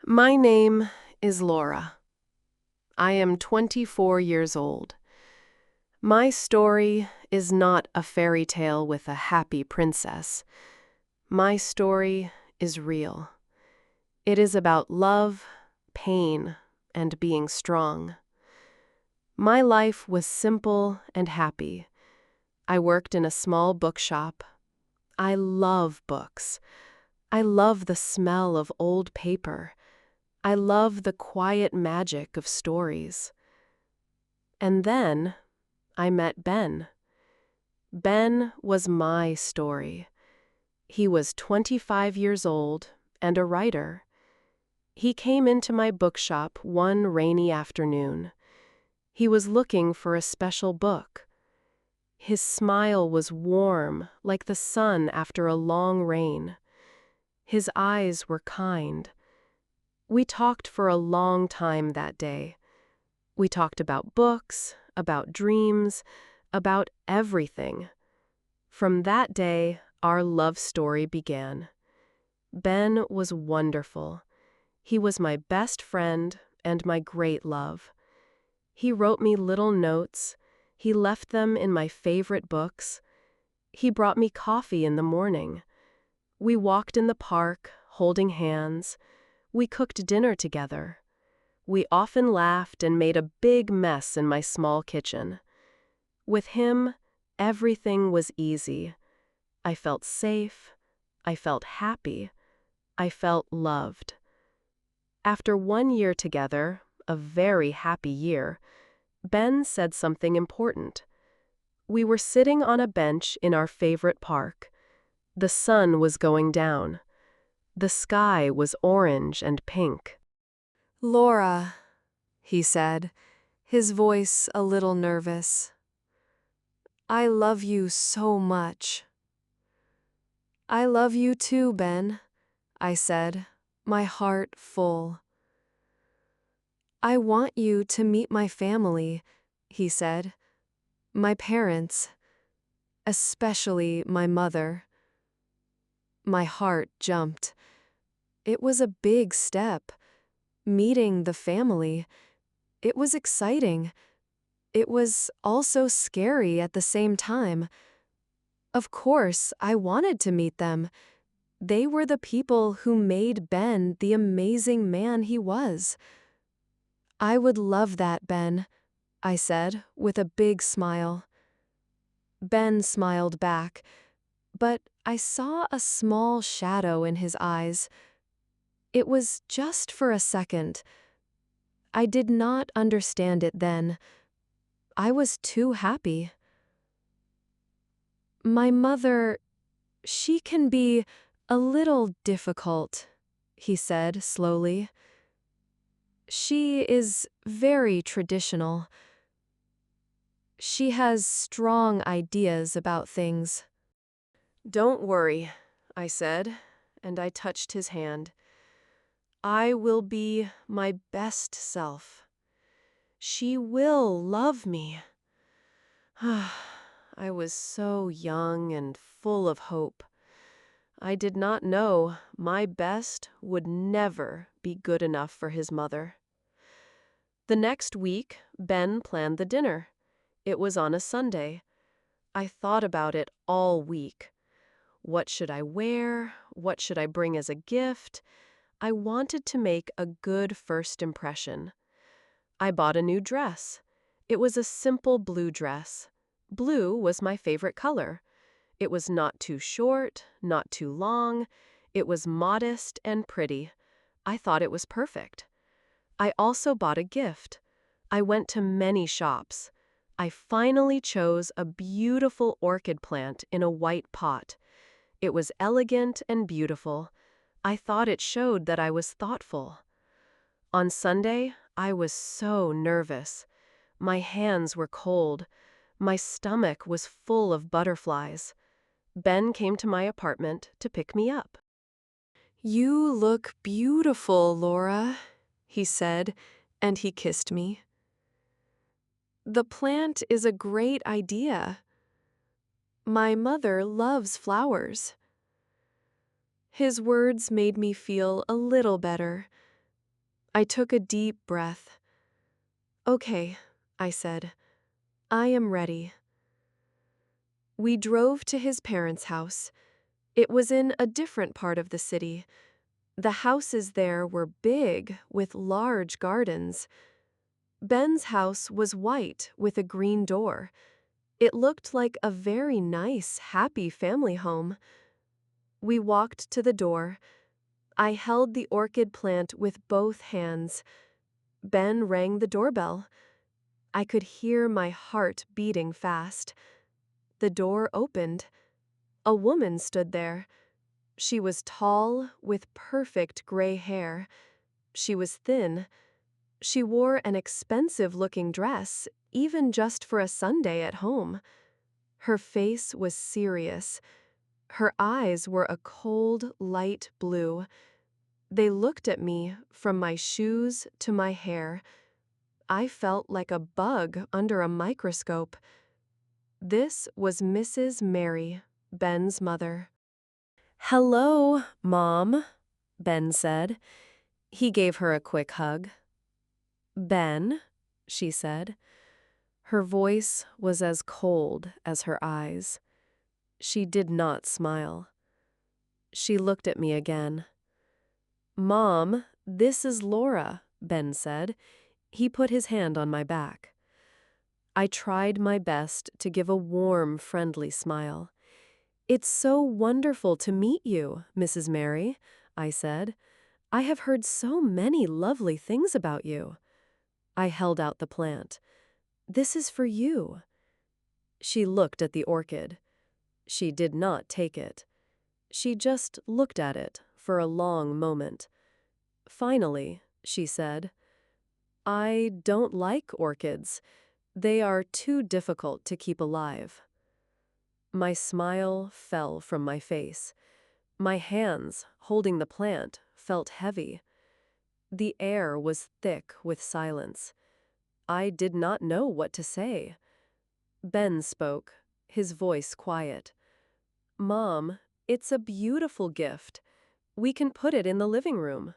My name is Laura. I am 24 years old. My story is not a fairy tale with a happy princess. My story is real. It is about love, pain, and being strong. My life was simple and happy. I worked in a small bookshop. I love books. I love the smell of old paper. I love the quiet magic of stories. And then I met Ben. Ben was my story. He was 25 years old and a writer. He came into my bookshop one rainy afternoon. He was looking for a special book. His smile was warm, like the sun after a long rain. His eyes were kind. We talked for a long time that day. We talked about books, about dreams, about everything. From that day, our love story began. Ben was wonderful. He was my best friend and my great love. He wrote me little notes. He left them in my favorite books. He brought me coffee in the morning. We walked in the park, holding hands. We cooked dinner together. We often laughed and made a big mess in my small kitchen. With him, everything was easy. I felt safe. I felt happy. I felt loved. After 1 year together, a very happy year, Ben said something important. We were sitting on a bench in our favorite park. The sun was going down. The sky was orange and pink. "Laura," he said, his voice a little nervous. "I love you so much." "I love you too, Ben," I said, my heart full. "I want you to meet my family," he said. "My parents, especially my mother." My heart jumped. It was a big step. Meeting the family. It was exciting. It was also scary at the same time. Of course, I wanted to meet them. They were the people who made Ben the amazing man he was. "I would love that, Ben," I said, with a big smile. Ben smiled back, but I saw a small shadow in his eyes. It was just for a second. I did not understand it then. I was too happy. "My mother, she can be a little difficult," he said slowly. "She is very traditional. She has strong ideas about things." "Don't worry," I said, and I touched his hand. "I will be my best self. She will love me." I was so young and full of hope. I did not know my best would never be good enough for his mother. The next week, Ben planned the dinner. It was on a Sunday. I thought about it all week. What should I wear? What should I bring as a gift? I wanted to make a good first impression. I bought a new dress. It was a simple blue dress. Blue was my favorite color. It was not too short, not too long. It was modest and pretty. I thought it was perfect. I also bought a gift. I went to many shops. I finally chose a beautiful orchid plant in a white pot. It was elegant and beautiful. I thought it showed that I was thoughtful. On Sunday, I was so nervous. My hands were cold. My stomach was full of butterflies. Ben came to my apartment to pick me up. "You look beautiful, Laura," he said, and he kissed me. "The plant is a great idea. My mother loves flowers." His words made me feel a little better. I took a deep breath. "Okay," I said. "I am ready." We drove to his parents' house. It was in a different part of the city. The houses there were big, with large gardens. Ben's house was white with a green door. It looked like a very nice, happy family home. We walked to the door. I held the orchid plant with both hands. Ben rang the doorbell. I could hear my heart beating fast. The door opened. A woman stood there. She was tall, with perfect gray hair. She was thin. She wore an expensive-looking dress, even just for a Sunday at home. Her face was serious. Her eyes were a cold, light blue. They looked at me from my shoes to my hair. I felt like a bug under a microscope. This was Mrs. Mary, Ben's mother. "Hello, Mom," Ben said. He gave her a quick hug. "Ben," she said. Her voice was as cold as her eyes. She did not smile. She looked at me again. "Mom, this is Laura," Ben said. He put his hand on my back. I tried my best to give a warm, friendly smile. "It's so wonderful to meet you, Mrs. Mary," I said. "I have heard so many lovely things about you." I held out the plant. "This is for you." She looked at the orchid. She did not take it. She just looked at it for a long moment. Finally, she said, "I don't like orchids. They are too difficult to keep alive." My smile fell from my face. My hands, holding the plant, felt heavy. The air was thick with silence. I did not know what to say. Ben spoke, his voice quiet. "Mom, it's a beautiful gift. We can put it in the living room."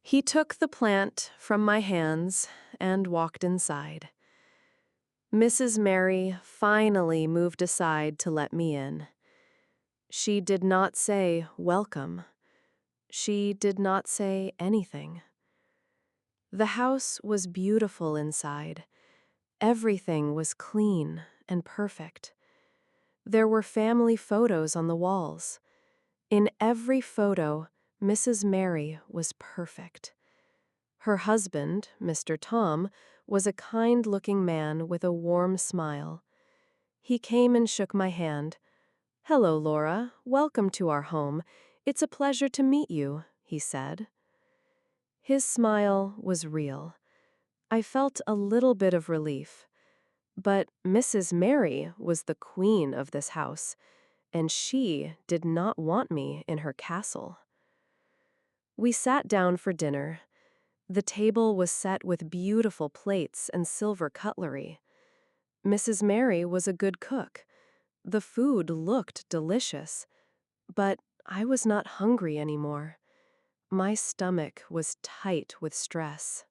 He took the plant from my hands and walked inside. Mrs. Mary finally moved aside to let me in. She did not say welcome. She did not say anything. The house was beautiful inside. Everything was clean and perfect. There were family photos on the walls. In every photo, Mrs. Mary was perfect. Her husband, Mr. Tom, was a kind-looking man with a warm smile. He came and shook my hand. "Hello, Laura. Welcome to our home. It's a pleasure to meet you," he said. His smile was real. I felt a little bit of relief. But Mrs. Mary was the queen of this house, and she did not want me in her castle. We sat down for dinner. The table was set with beautiful plates and silver cutlery. Mrs. Mary was a good cook. The food looked delicious, but I was not hungry anymore. My stomach was tight with stress.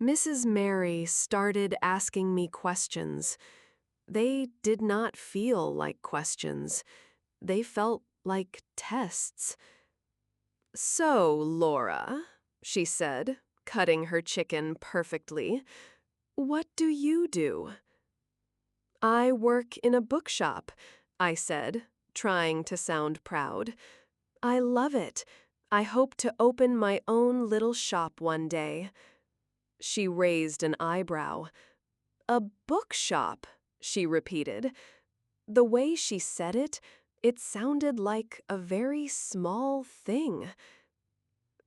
Mrs. Mary started asking me questions. They did not feel like questions. They felt like tests. "So, Laura," she said, cutting her chicken perfectly, "what do you do?" "I work in a bookshop," I said, trying to sound proud. "I love it. I hope to open my own little shop one day." She raised an eyebrow. "A bookshop," she repeated. The way she said it, it sounded like a very small thing.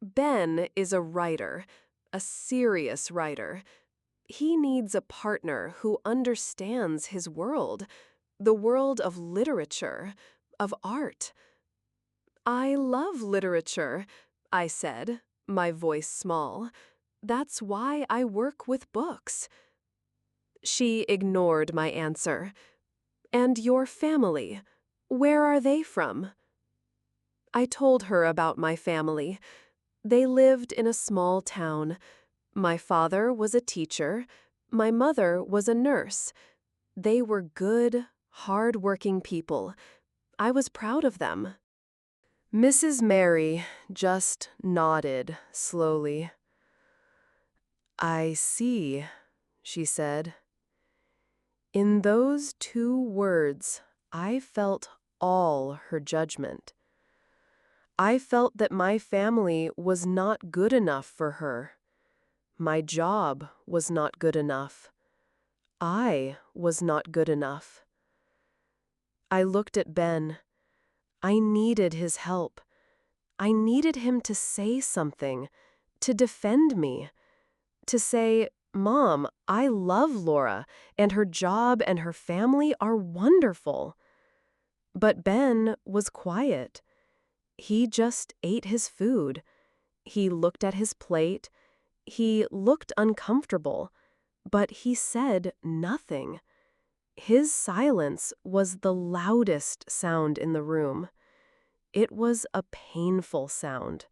"Ben is a writer, a serious writer. He needs a partner who understands his world, the world of literature, of art." "I love literature," I said, my voice small. "That's why I work with books." She ignored my answer. "And your family, where are they from?" I told her about my family. They lived in a small town. My father was a teacher. My mother was a nurse. They were good, hard-working people. I was proud of them. Mrs. Mary just nodded slowly. I see, she said. In those 2 words, I felt all her judgment. I felt that my family was not good enough for her. My job was not good enough. I was not good enough. I looked at Ben. I needed his help. I needed him to say something, to defend me, to say, Mom, I love Laura, and her job and her family are wonderful. But Ben was quiet. He just ate his food. He looked at his plate. He looked uncomfortable, but he said nothing. His silence was the loudest sound in the room. It was a painful sound.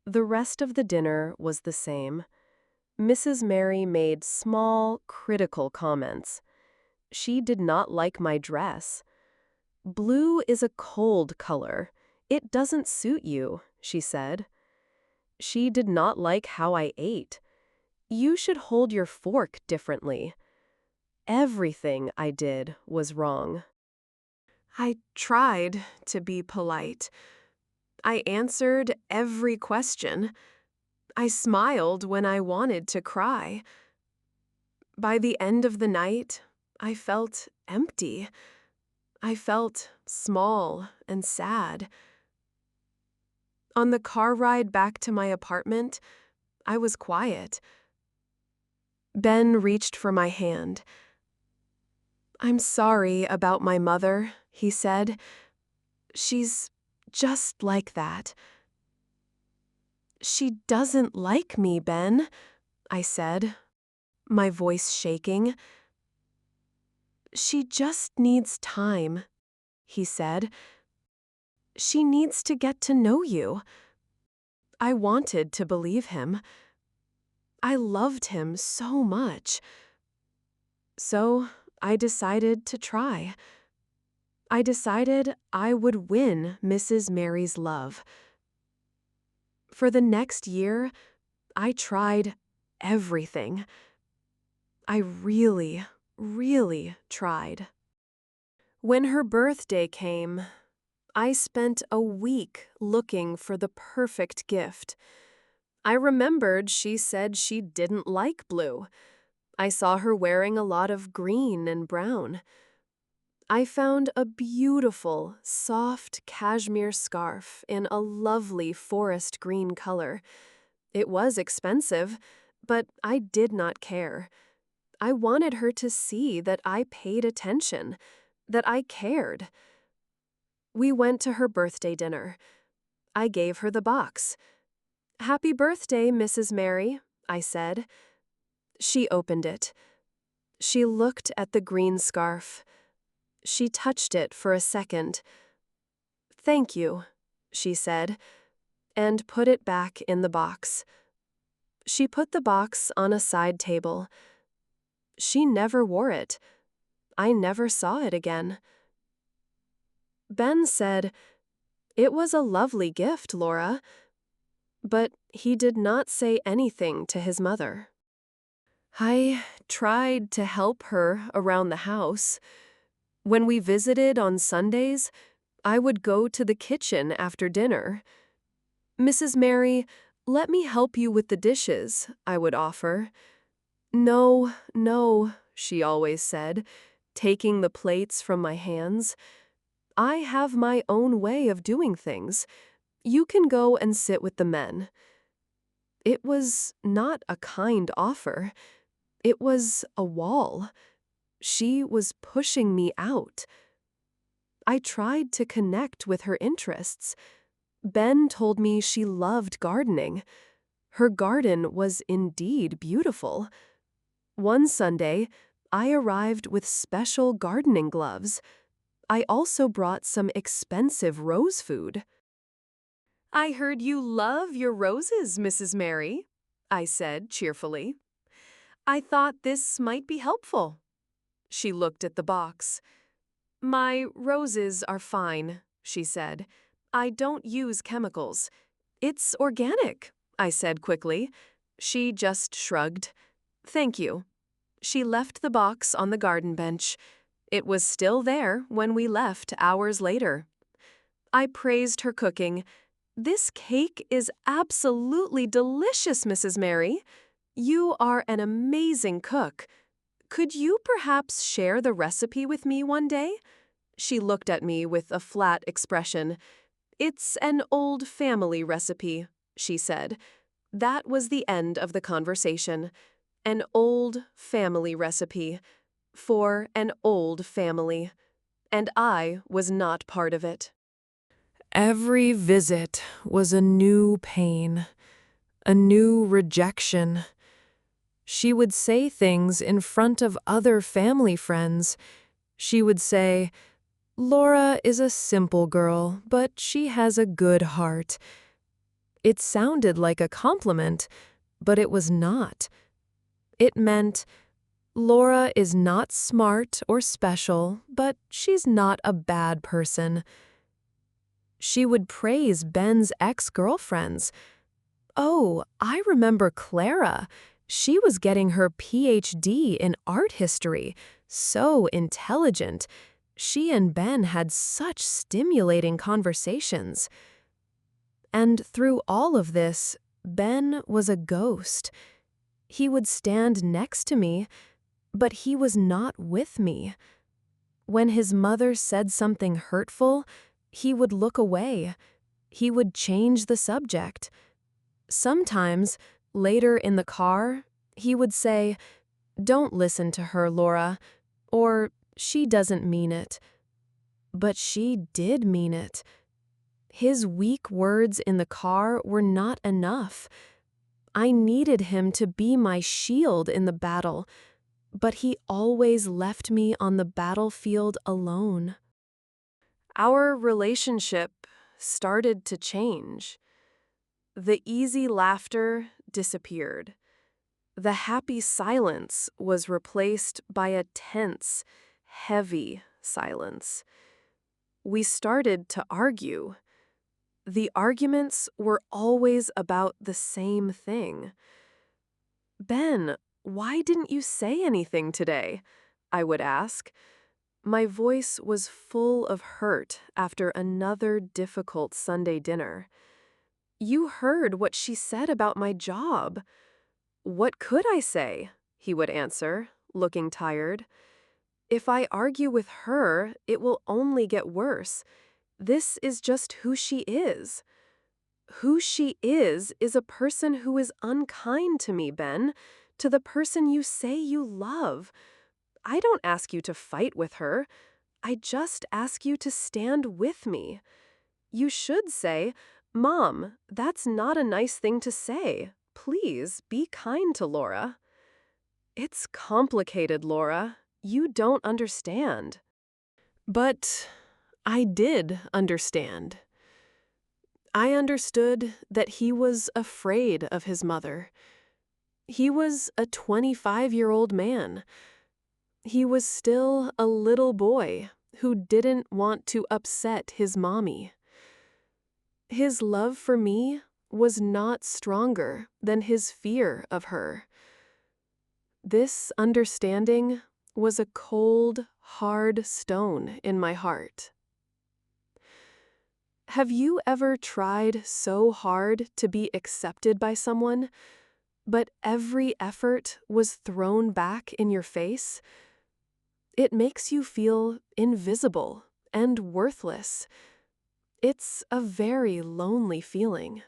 The rest of the dinner was the same. Mrs. Mary made small, critical comments. She did not like my dress. Blue is a cold color. It doesn't suit you, she said. She did not like how I ate. You should hold your fork differently. Everything I did was wrong. I tried to be polite. I answered every question. I smiled when I wanted to cry. By the end of the night, I felt empty. I felt small and sad. On the car ride back to my apartment, I was quiet. Ben reached for my hand. I'm sorry about my mother, he said. She's just like that. She doesn't like me, Ben, I said, my voice shaking. She just needs time, he said. She needs to get to know you. I wanted to believe him. I loved him so much. So I decided to try. I decided I would win Mrs. Mary's love. For the next year, I tried everything. I really, really tried. When her birthday came, I spent a week looking for the perfect gift. I remembered she said she didn't like blue. I saw her wearing a lot of green and brown. I found a beautiful, soft cashmere scarf in a lovely forest green color. It was expensive, but I did not care. I wanted her to see that I paid attention, that I cared. We went to her birthday dinner. I gave her the box. "Happy birthday, Mrs. Mary," I said. She opened it. She looked at the green scarf. She touched it for a second. "Thank you," she said, and put it back in the box. She put the box on a side table. She never wore it. I never saw it again. Ben said, "It was a lovely gift, Laura." But he did not say anything to his mother. I tried to help her around the house. When we visited on Sundays, I would go to the kitchen after dinner. "Mrs. Mary, let me help you with the dishes," I would offer. "No, no," she always said, taking the plates from my hands. "I have my own way of doing things. You can go and sit with the men." It was not a kind offer. It was a wall. She was pushing me out. I tried to connect with her interests. Ben told me she loved gardening. Her garden was indeed beautiful. One Sunday, I arrived with special gardening gloves. I also brought some expensive rose food. I heard you love your roses, Mrs. Mary, I said cheerfully. I thought this might be helpful. She looked at the box. My roses are fine, she said. I don't use chemicals. It's organic, I said quickly. She just shrugged. Thank you. She left the box on the garden bench. It was still there when we left hours later. I praised her cooking. This cake is absolutely delicious, Mrs. Mary. You are an amazing cook. Could you perhaps share the recipe with me one day? She looked at me with a flat expression. It's an old family recipe, she said. That was the end of the conversation. An old family recipe. For an old family. And I was not part of it. Every visit was a new pain, a new rejection. She would say things in front of other family friends. She would say, Laura is a simple girl, but she has a good heart. It sounded like a compliment, but it was not. It meant, Laura is not smart or special, but she's not a bad person. She would praise Ben's ex-girlfriends. Oh, I remember Clara. She was getting her PhD in art history. So intelligent. She and Ben had such stimulating conversations. And through all of this, Ben was a ghost. He would stand next to me, but he was not with me. When his mother said something hurtful, he would look away. He would change the subject. Sometimes, later in the car, he would say, Don't listen to her, Laura, or she doesn't mean it. But she did mean it. His weak words in the car were not enough. I needed him to be my shield in the battle, but he always left me on the battlefield alone. Our relationship started to change. The easy laughter disappeared. The happy silence was replaced by a tense, heavy silence. We started to argue. The arguments were always about the same thing. Ben, why didn't you say anything today? I would ask. My voice was full of hurt after another difficult Sunday dinner. You heard what she said about my job. What could I say? He would answer, looking tired. If I argue with her, it will only get worse. This is just who she is. Who she is a person who is unkind to me, Ben, to the person you say you love. I don't ask you to fight with her. I just ask you to stand with me. You should say, Mom, that's not a nice thing to say. Please be kind to Laura. It's complicated, Laura. You don't understand. But I did understand. I understood that he was afraid of his mother. He was a 25-year-old man. He was still a little boy who didn't want to upset his mommy. His love for me was not stronger than his fear of her. This understanding was a cold, hard stone in my heart. Have you ever tried so hard to be accepted by someone, but every effort was thrown back in your face? It makes you feel invisible and worthless. It's a very lonely feeling.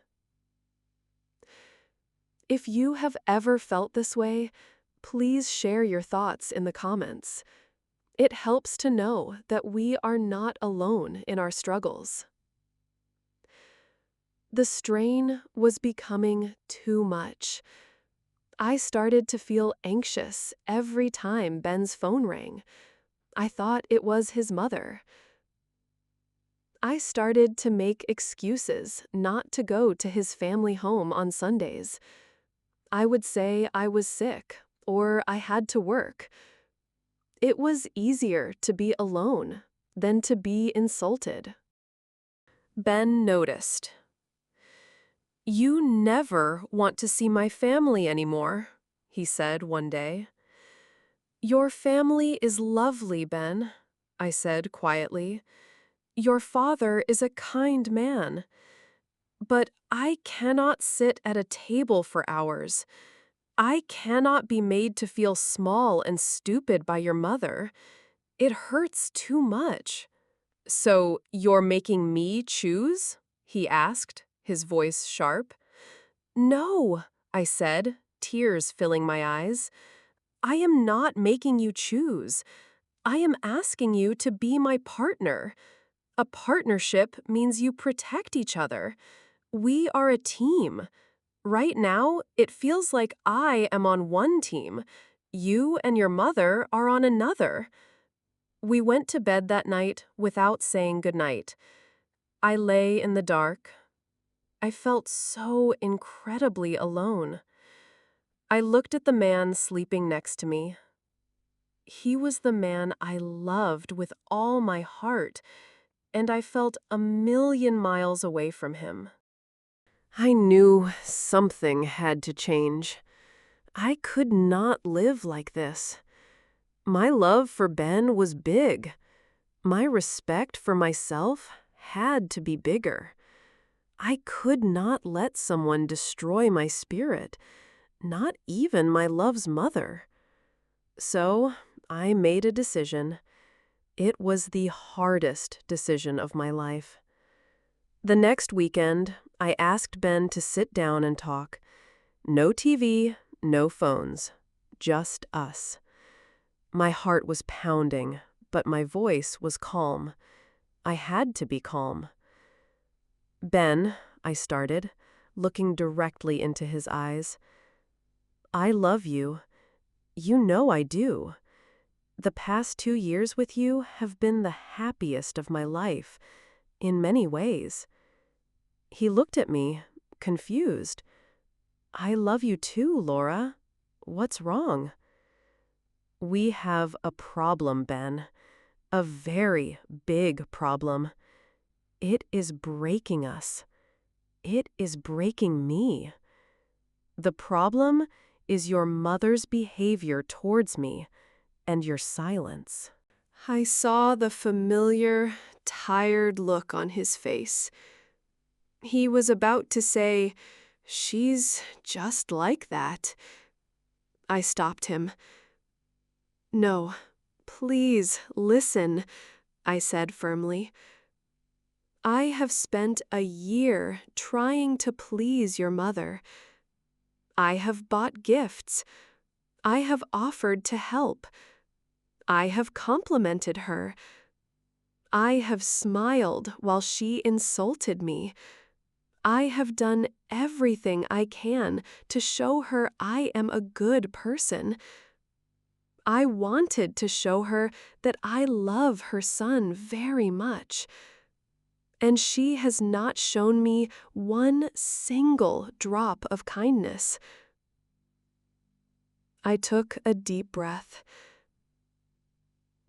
If you have ever felt this way, please share your thoughts in the comments. It helps to know that we are not alone in our struggles. The strain was becoming too much. I started to feel anxious every time Ben's phone rang. I thought it was his mother. I started to make excuses not to go to his family home on Sundays. I would say I was sick or I had to work. It was easier to be alone than to be insulted. Ben noticed. "You never want to see my family anymore," he said one day. "Your family is lovely, Ben," I said quietly. "Your father is a kind man. But I cannot sit at a table for hours. I cannot be made to feel small and stupid by your mother. It hurts too much." "So you're making me choose?" he asked, his voice sharp. "No," I said, tears filling my eyes. "I am not making you choose. I am asking you to be my partner. A partnership means you protect each other. We are a team. Right now, it feels like I am on one team. You and your mother are on another." We went to bed that night without saying goodnight. I lay in the dark. I felt so incredibly alone. I looked at the man sleeping next to me. He was the man I loved with all my heart, and I felt a million miles away from him. I knew something had to change. I could not live like this. My love for Ben was big. My respect for myself had to be bigger. I could not let someone destroy my spirit, not even my love's mother. So I made a decision. It was the hardest decision of my life. The next weekend, I asked Ben to sit down and talk. No TV, no phones, just us. My heart was pounding, but my voice was calm. I had to be calm. "Ben," I started, looking directly into his eyes, "I love you. You know I do. The past 2 years with you have been the happiest of my life, in many ways." He looked at me, confused. "I love you too, Laura. What's wrong?" "We have a problem, Ben. A very big problem. It is breaking us. It is breaking me. The problem is your mother's behavior towards me and your silence." I saw the familiar, tired look on his face. He was about to say, "She's just like that." I stopped him. "No, please listen," I said firmly. "I have spent a year trying to please your mother. I have bought gifts. I have offered to help. I have complimented her. I have smiled while she insulted me. I have done everything I can to show her I am a good person. I wanted to show her that I love her son very much. And she has not shown me one single drop of kindness." I took a deep breath.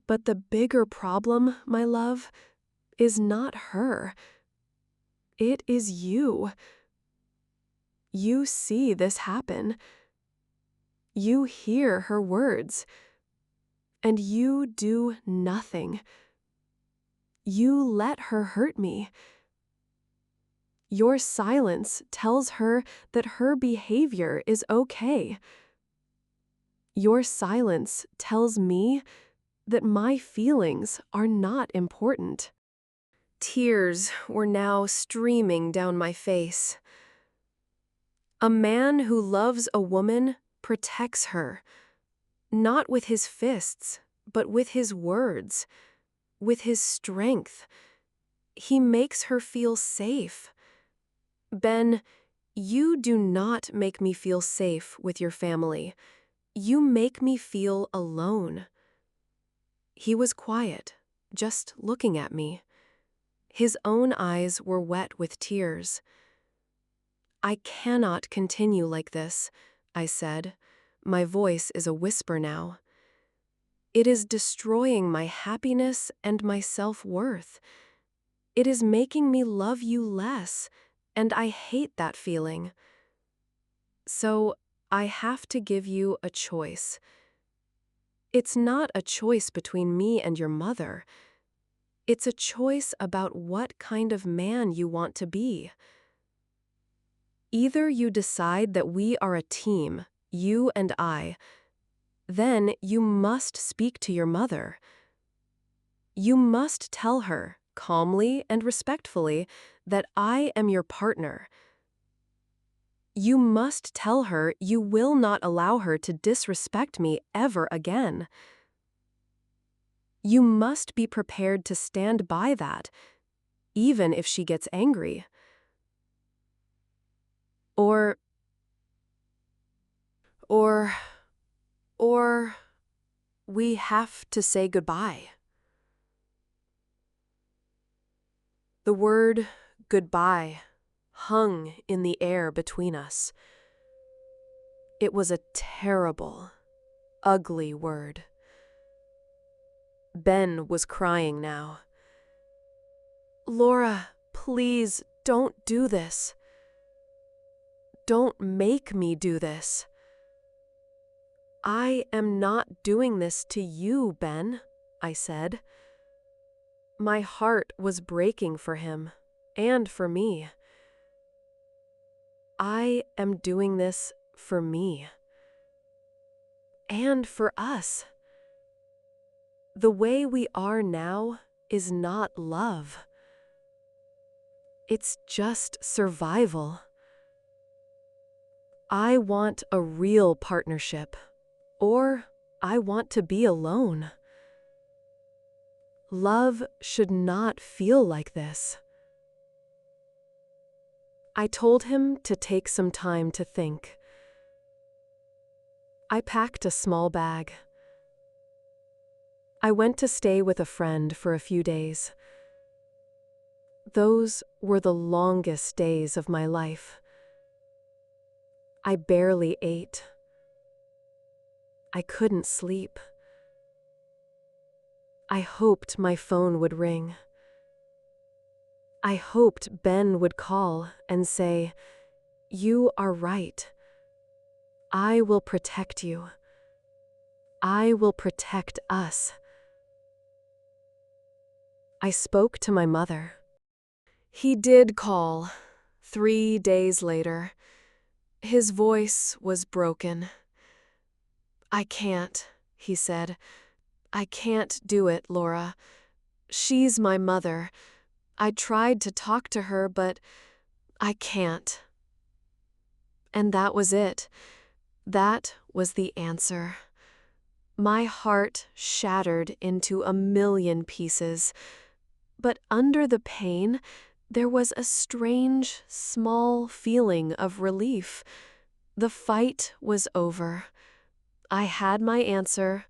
"But the bigger problem, my love, is not her. It is you. You see this happen. You hear her words. And you do nothing. You let her hurt me. Your silence tells her that her behavior is okay. Your silence tells me that my feelings are not important." Tears were now streaming down my face. A man who loves a woman protects her, not with his fists, but with his words, with his strength. He makes her feel safe. Ben, you do not make me feel safe with your family. You make me feel alone. He was quiet, just looking at me. His own eyes were wet with tears. "I cannot continue like this," I said. My voice is a whisper now. "It is destroying my happiness and my self-worth. It is making me love you less, and I hate that feeling. So, I have to give you a choice. It's not a choice between me and your mother. It's a choice about what kind of man you want to be. Either you decide that we are a team, you and I, then you must speak to your mother. You must tell her, calmly and respectfully, that I am your partner. You must tell her you will not allow her to disrespect me ever again. You must be prepared to stand by that, even if she gets angry. Or, or, or, we have to say goodbye." The word goodbye hung in the air between us. It was a terrible, ugly word. Ben was crying now. "Laura, please don't do this. Don't make me do this." "I am not doing this to you, Ben," I said. My heart was breaking for him and for me. I am doing this for me. And for us. The way we are now is not love. It's just survival. I want a real partnership, or I want to be alone. Love should not feel like this. I told him to take some time to think. I packed a small bag. I went to stay with a friend for a few days. Those were the longest days of my life. I barely ate. I couldn't sleep. I hoped my phone would ring. I hoped Ben would call and say, "You are right. I will protect you. I will protect us." I spoke to my mother. He did call 3 days later. His voice was broken. "I can't," he said. "I can't do it, Laura. She's my mother. I tried to talk to her, but I can't." And that was it. That was the answer. My heart shattered into a million pieces. But under the pain, there was a strange, small feeling of relief. The fight was over. I had my answer.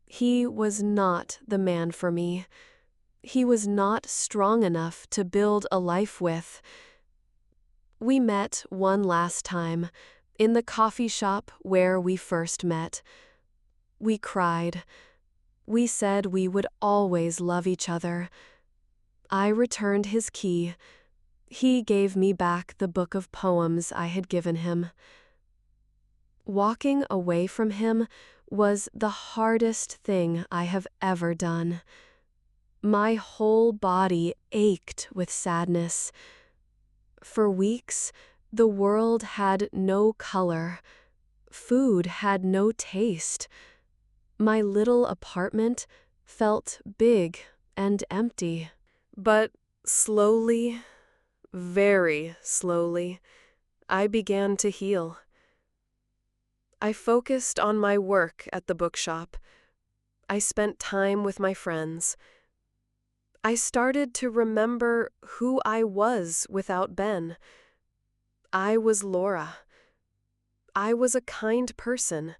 He was not the man for me. He was not strong enough to build a life with. We met one last time, in the coffee shop where we first met. We cried. We said we would always love each other. I returned his key. He gave me back the book of poems I had given him. Walking away from him was the hardest thing I have ever done. My whole body ached with sadness. For weeks, the world had no color. Food had no taste. My little apartment felt big and empty. But slowly, very slowly, I began to heal. I focused on my work at the bookshop. I spent time with my friends. I started to remember who I was without Ben. I was Laura. I was a kind person.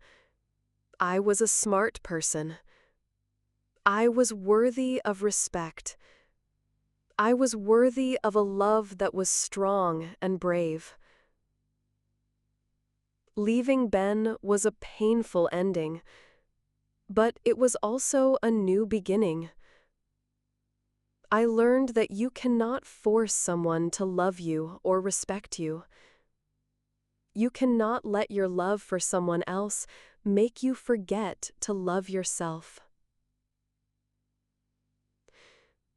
I was a smart person. I was worthy of respect. I was worthy of a love that was strong and brave. Leaving Ben was a painful ending, but it was also a new beginning. I learned that you cannot force someone to love you or respect you. You cannot let your love for someone else make you forget to love yourself.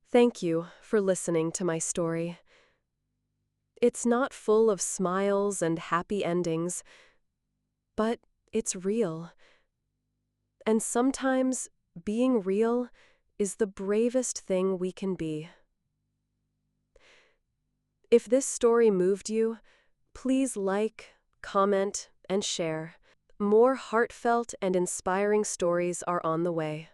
Thank you for listening to my story. It's not full of smiles and happy endings, but it's real. And sometimes being real is the bravest thing we can be. If this story moved you, please like, comment, and share. More heartfelt and inspiring stories are on the way.